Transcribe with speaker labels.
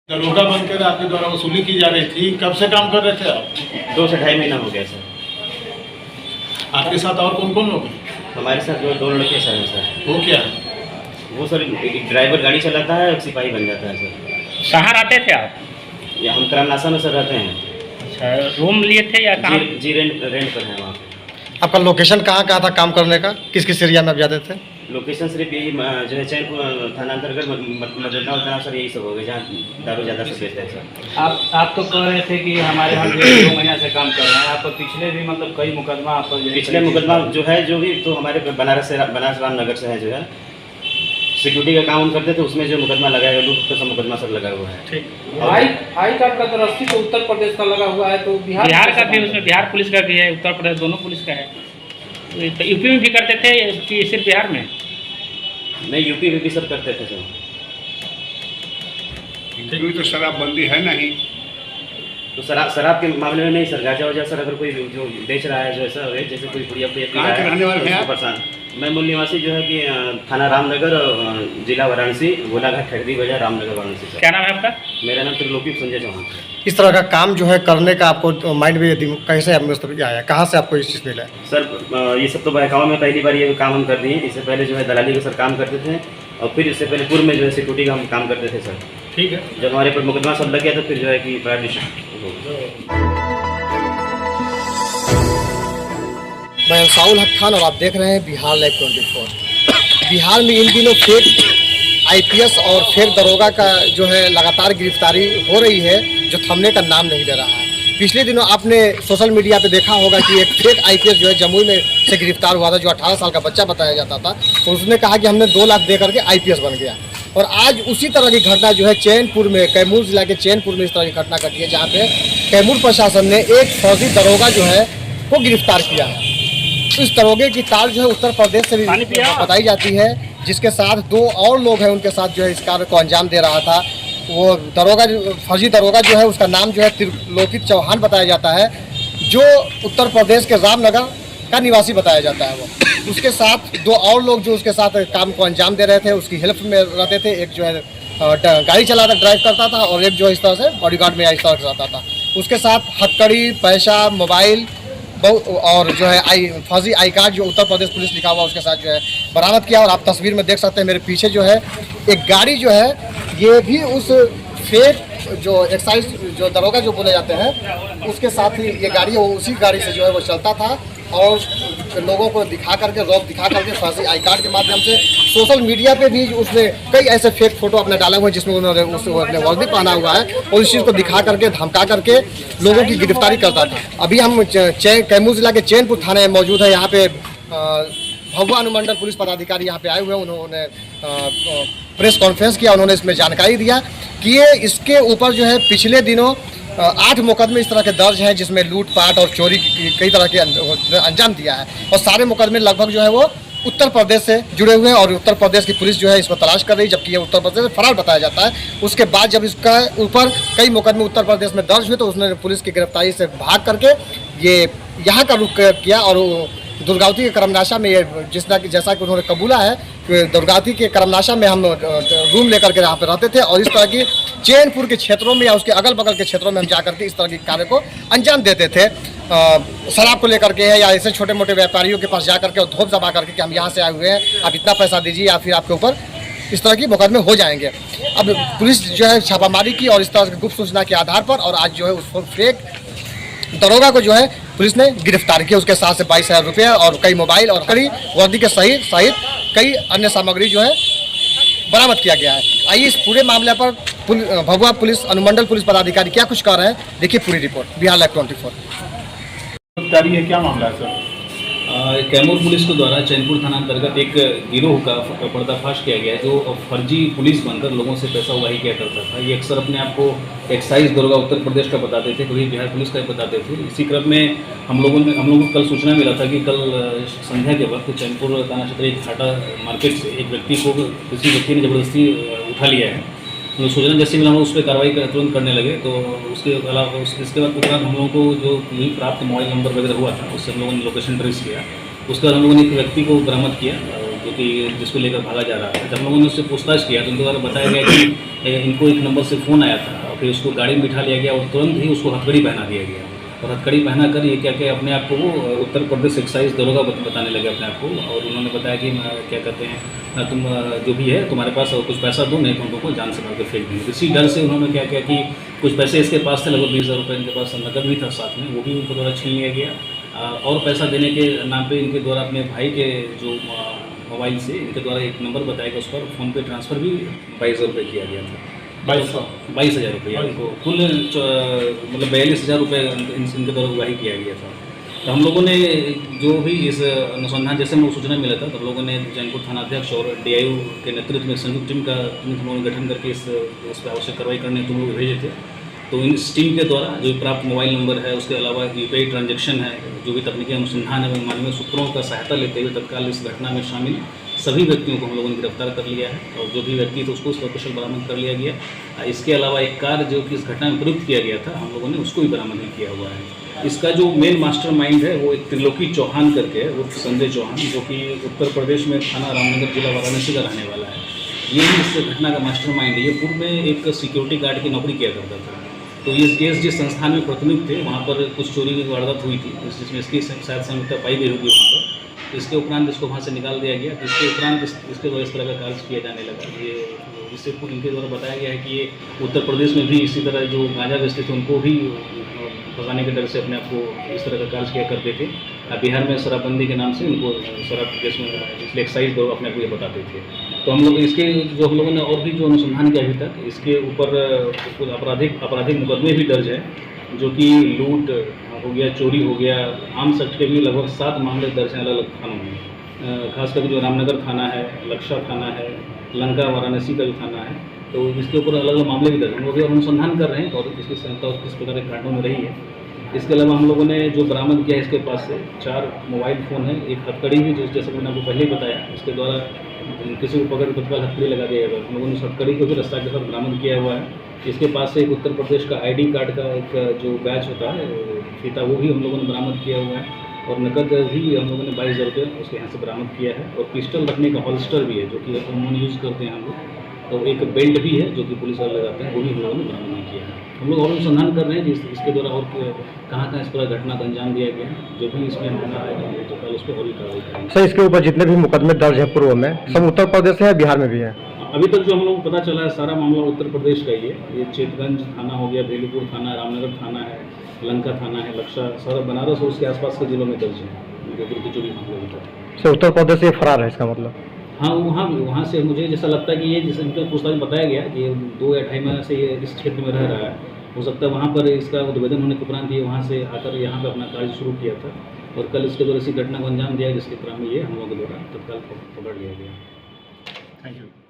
Speaker 1: दरोगा बनकर आपके द्वारा वसूली की जा रही थी। कब से काम कर रहे थे आप?
Speaker 2: 2 से ढाई महीना हो गया सर।
Speaker 1: आपके साथ और कौन कौन लोग हैं?
Speaker 2: हमारे साथ जो 2 लड़के सर हैं सर।
Speaker 1: वो क्या है?
Speaker 2: वो सर एक ड्राइवर गाड़ी चलाता है, एक सिपाही बन जाता है सर।
Speaker 3: कहाँ रहते थे आप?
Speaker 2: या हम करामनासा में सर रहते हैं।
Speaker 3: अच्छा, रूम लिए थे या कहाँ?
Speaker 2: जी रेंट पर है वहाँ पे।
Speaker 4: आपका लोकेशन कहाँ कहाँ था काम करने का? किस किस एरिया में आप जाते थे?
Speaker 2: लोकेशन सिर्फ यही जो है चैनपुर थाना अंतर्गत मदरना उतना सर, यही सब हो गया जहाँ दारू ज़्यादा से बेचते हैं सर।
Speaker 5: आप तो कह रहे थे कि हमारे यहाँ 2 महीना से काम कर रहे हैं। आप पिछले भी मतलब कई मुकदमा आप
Speaker 2: पिछले मुकदमा जो है जो भी तो हमारे बनारस रामनगर से है, जो है सिक्योरिटी का काम हम करते थे, उसमें जो मुकदमा लगाया लूट का सब मुकदमा सब लगा हुआ है।
Speaker 1: ठीक।
Speaker 5: हाई कार्ड का तो 80 तो उत्तर प्रदेश का लगा हुआ है, तो
Speaker 3: बिहार का भी, उसमें बिहार पुलिस का भी है, उत्तर प्रदेश, दोनों पुलिस का है। तो यूपी में भी करते थे कि सिर्फ बिहार में?
Speaker 2: नहीं, यूपी में भी सर करते थे सर।
Speaker 6: यूपी में तो शराबबंदी है नहीं,
Speaker 2: तो शराब के मामले में नहीं सर। गांजा वाजा सर अगर कोई जो बेच रहा है, जो ऐसा है जैसे कोई पुड़िया
Speaker 6: कहाँ के रहने वाले हैं आप?
Speaker 2: परेशान। मैं मूल निवासी जो है कि थाना रामनगर, जिला वाराणसी, गोलाघाट, ठहरी बाजार, रामनगर, वाराणसी सर।
Speaker 3: क्या नाम है आपका?
Speaker 2: मेरा नाम त्रिलोकी संजय चौहान है।
Speaker 4: इस तरह का काम जो है करने का आपको माइंड में कैसे आया? कहाँ से आपको इस चीज़ मिला?
Speaker 2: सर ये सब तो बहकावा में पहली बार ये काम हम कर दिए। इससे पहले जो है दलाली का सर काम करते थे, और फिर इससे पहले पूर्व में जो है सिक्योरिटी का हम काम करते थे सर।
Speaker 1: ठीक है।
Speaker 2: जब हमारे पर मुकदमा सब लग गया तो फिर जो है कि बड़ा डिस्ट्रिक्ट।
Speaker 4: मैं अंसाउल हक खान और आप देख रहे हैं बिहार लाइव 24। बिहार में इन दिनों फेक आईपीएस और फेक दरोगा का जो है लगातार गिरफ्तारी हो रही है, जो थमने का नाम नहीं ले रहा है। पिछले दिनों आपने सोशल मीडिया पे देखा होगा कि एक फेक आईपीएस जो है जमुई में से गिरफ्तार हुआ था, जो 18 साल का बच्चा बताया जाता था। तो उसने कहा कि हमने 2 लाख दे करके आईपीएस बन गया। और आज उसी तरह की घटना जो है चैनपुर में, कैमूर जिला के चैनपुर में इस तरह की घटना घटी है, जहाँ पे कैमूर प्रशासन ने एक फर्जी दरोगा जो है वो गिरफ्तार किया है। इस दरोगे की तार जो है उत्तर प्रदेश से भी बताई जाती है, जिसके साथ 2 और लोग हैं, उनके साथ जो है इस कार्य को अंजाम दे रहा था। वो दरोगा, फर्जी दरोगा जो है उसका नाम जो है त्रिलोकी चौहान बताया जाता है, जो उत्तर प्रदेश के रामनगर का निवासी बताया जाता है। वो उसके साथ 2 और लोग जो उसके साथ काम को अंजाम दे रहे थे, उसकी हेल्प में रहते थे। एक जो है गाड़ी चलाता ड्राइव करता था, और एक जो इस तरह से बॉडीगार्ड में इस तरह से रहता था। उसके साथ हथकड़ी, पैसा, मोबाइल और जो है फर्जी आई कार्ड जो उत्तर प्रदेश पुलिस लिखा हुआ उसके साथ जो है बरामद किया। और आप तस्वीर में देख सकते हैं मेरे पीछे जो है एक गाड़ी जो है, ये भी उस फेक जो एक्साइज जो दरोगा जो बोले जाते हैं उसके साथ ही ये गाड़ी है, वो उसी गाड़ी से जो है वो चलता था। और लोगों को दिखा करके, रौब दिखा करके फर्जी आई कार्ड के माध्यम से सोशल मीडिया पे भी उसने कई ऐसे फेक फोटो अपने डाले हुए हैं, जिसमें उन्होंने अपने वर्दी पहना हुआ है, और इस चीज़ को दिखा करके, धमका करके लोगों की गिरफ्तारी करता था। अभी हम कैमूर जिला के चैनपुर थाने में मौजूद है। यहाँ पे भगवा अनुमंडल पुलिस पदाधिकारी यहाँ पे आए हुए हैं। उन्होंने प्रेस कॉन्फ्रेंस किया, उन्होंने इसमें जानकारी दिया कि ये इसके ऊपर जो है पिछले दिनों 8 मुकदमे इस तरह के दर्ज हैं, जिसमें लूटपाट और चोरी की कई तरह के अंजाम दिया है। और सारे मुकदमे लगभग जो है वो उत्तर प्रदेश से जुड़े हुए हैं, और उत्तर प्रदेश की पुलिस जो है इसको तलाश कर रही है, जबकि ये उत्तर प्रदेश से फरार बताया जाता है। उसके बाद जब इसका ऊपर कई मुकदमे उत्तर प्रदेश में दर्ज हुए, तो उसने पुलिस की गिरफ्तारी से भाग करके ये यहाँ का रुख किया। और दुर्गावती के करमनाशा में ये जैसा कि उन्होंने कबूला है कि दुर्गावती के करमनाशा में हम रूम लेकर के यहाँ पे रहते थे, और इस तरह की चैनपुर के क्षेत्रों में या उसके अगल बगल के क्षेत्रों में हम जा करके इस तरह के कार्य को अंजाम देते थे। शराब को लेकर के है, या ऐसे छोटे मोटे व्यापारियों के पास जा करके और धोप जमा करके कि हम यहाँ से आए हुए हैं, आप इतना पैसा दीजिए या फिर आपके ऊपर इस तरह की मुकदमे हो जाएंगे। अब पुलिस जो है छापामारी की, और इस तरह की गुप्त सूचना के आधार पर, और आज जो है उस फेक दरोगा को जो है पुलिस ने गिरफ्तार किया। उसके साथ से 22,000 रुपये और कई मोबाइल और कई वर्दी के सहित कई अन्य सामग्री जो है बरामद किया गया है। आइए इस पूरे मामले पर भगवा पुलिस अनुमंडल पुलिस पदाधिकारी क्या कुछ कर रहे हैं, देखिए पूरी रिपोर्ट बिहार लाइव 24।
Speaker 1: गिरफ्तारी है, क्या मामला है सर?
Speaker 7: कैमूर पुलिस के द्वारा चैनपुर थाना अंतर्गत एक गिरोह का पर्दाफाश किया गया है, जो फर्जी पुलिस बनकर लोगों से पैसा उगाही किया करता था। ये अक्सर अपने आप को एक्साइज दरोगा उत्तर प्रदेश का बताते थे, कभी बिहार पुलिस का बताते थे। इसी क्रम में हम लोगों को कल सूचना मिला था कि कल संध्या के वक्त चैनपुर थाना क्षेत्र एक घाटा मार्केट से एक व्यक्ति को किसी व्यक्ति ने ज़बरदस्ती उठा लिया है। तो सूचना जैसे मिला हम उस पर कार्रवाई तुरंत करने लगे। तो उसके अलावा इसके बाद तुरंत हम लोगों को जो प्राप्त मोबाइल नंबर वगैरह हुआ था, उससे हम लोगों ने लोकेशन ट्रेस किया। उसके बाद हम लोगों ने एक व्यक्ति को बरामद किया, जो कि जिसको लेकर भागा जा रहा था। जब हम लोगों ने उससे पूछताछ किया तो उनके द्वारा बताया गया कि इनको एक नंबर से फ़ोन आया था और फिर उसको गाड़ी में बिठा लिया गया और तुरंत ही उसको हथकड़ी पहना दिया गया और हथकड़ी पहना कर ये क्या क्या अपने आप को वो उत्तर प्रदेश एक्साइज दरोगा बताने लगे अपने आप को। और उन्होंने बताया कि क्या कहते हैं तुम जो भी है तुम्हारे पास कुछ पैसा दो, नहीं तो तुमको जान से मार के फेंक देंगे। इसी डर से उन्होंने क्या किया कि कुछ पैसे इसके पास थे, लगभग 20,000 रुपये इनके पास नकद भी था साथ में, वो भी उनके द्वारा छीन लिया गया। और पैसा देने के नाम पे इनके द्वारा अपने भाई के जो मोबाइल से इनके द्वारा एक नंबर बताया गया, उस पर फ़ोन पे ट्रांसफ़र भी 22,000 रुपये किया गया था। 22,000 रुपये उनको कुल मतलब 42,000 रुपये इनके द्वारा उगाही किया गया था। तो हम लोगों ने जो भी इस अनुसंधान जैसे हमें सूचना मिला था तो हम लोगों ने चैनपुर थानाध्यक्ष और DIU के नेतृत्व में संयुक्त टीम का हम लोगों ने गठन करके इस पर आवश्यक कार्रवाई करने तुम लोग भेजे थे। तो इस टीम के द्वारा जो प्राप्त मोबाइल नंबर है, उसके अलावा UPI ट्रांजैक्शन है, जो भी तकनीकी अनुसंधान है, मानवीय सूत्रों का सहायता लेते हुए तत्काल इस घटना में शामिल सभी व्यक्तियों को हम लोगों ने गिरफ्तार कर लिया है और जो भी व्यक्ति थे उसको सकुशल बरामद कर लिया गया। इसके अलावा एक कार जो कि इस घटना में प्रयुक्त किया गया था, हम लोगों ने उसको भी बरामद भी किया हुआ है। इसका जो मेन मास्टरमाइंड है वो एक त्रिलोकी चौहान करके है, उर्फ संजय चौहान, जो कि उत्तर प्रदेश में थाना रामनगर जिला वाराणसी का रहने वाला है। ये ही इस घटना का मास्टरमाइंड है। ये पूर्व में एक सिक्योरिटी गार्ड की नौकरी किया करता था। तो ये केस जिस संस्थान में प्राथमिक थे वहाँ पर कुछ चोरी की वारदात हुई थी, जिसमें इसकी शायद संयुक्ता पाई गई होगी वहाँ पर। इसके उपरांत इसको वहाँ से निकाल दिया गया। इसके उपरांत इसके द्वारा इस तरह का कार्य किया जाने लगा। ये इससे इनके द्वारा बताया गया है कि ये उत्तर प्रदेश में भी इसी तरह जो गांजा बेचते थे उनको भी फंसाने के डर से अपने आप को इस तरह का कार्य किया करते थे। बिहार में शराबबंदी के नाम से उनको शराब केस में इसलिए एक्साइज दो अपने आप को ये बताते थे। तो हम लोग इसके जो हम लोगों ने और भी जो अनुसंधान किया अभी तक, इसके ऊपर आपराधिक मुकदमे भी दर्ज है, जो कि लूट हो गया, चोरी हो गया, आर्म्स एक्ट के भी लगभग 7 मामले दर्ज हैं अलग अलग थानों में। खासकर जो रामनगर थाना है, लक्षा थाना है, लंका वाराणसी का जो थाना है, तो इसके ऊपर अलग अलग मामले भी दर्ज हैं। हम लोग अनुसंधान कर रहे हैं और इसकी संख्या किस प्रकार के कांडों में रही है। इसके अलावा हम लोगों ने जो बरामद किया है इसके पास से 4 मोबाइल फ़ोन है, एक हथकड़ी भी जैसे मैंने आपको पहले ही बताया, इसके द्वारा किसी को पकड़ तत्काल हथकड़ी लगा दिया जाएगा। हम लोगों ने उस हथकड़ी को भी रस्ता के साथ बरामद किया हुआ है। इसके पास से एक उत्तर प्रदेश का ID कार्ड का एक जो बैच होता है फीता, वो भी हम लोगों ने बरामद किया हुआ है और नकद भी हम लोगों ने 22,000 रुपये उसके यहाँ से बरामद किया है। और पिस्टल रखने का हॉल्स्टर भी है, जो कि अमूमन यूज़ करते हैं हम लोग। तो एक बेल्ट भी है जो कि पुलिस वाले लगाते हैं, वो भी हम लोगों ने बरामद नहीं किया है। हम लोग और अनुसंधान कर रहे हैं इसके द्वारा और कहाँ कहाँ इस तरह घटना का अंजाम दिया गया है। जो भी इसमें होना आएगा तो कल उस पर और भी कार्रवाई करेंगे।
Speaker 4: सर, इसके ऊपर जितने भी मुकदमे दर्ज हैं पूर्व में, सब उत्तर प्रदेश से है, बिहार में भी है?
Speaker 7: अभी तक जो हम लोग को पता चला है सारा मामला उत्तर प्रदेश का ही है। ये चेतगंज थाना हो गया, भेलूपुर थाना, रामनगर थाना है, लंका थाना है, लक्षा, सारा बनारस और उसके आसपास के जिलों में दर्ज है जो चोरी मामले।
Speaker 4: सर, उत्तर प्रदेश से फरार है इसका मतलब?
Speaker 7: हाँ, वहाँ से मुझे जैसा लगता है कि ये जैसे उनके पूछताछ बताया गया कि 2 या 2.5 महीने से ये इस क्षेत्र में रह रहा है। हो सकता है वहाँ पर इसका उद्भेदन होने के उपरांत ये वहाँ से आकर यहाँ पर अपना कार्य शुरू किया था और कल इसके द्वारा इसी घटना को अंजाम दिया, जिसके क्रम में ये हम लोगों के द्वारा तत्काल पकड़ लिया गया।
Speaker 1: Thank you.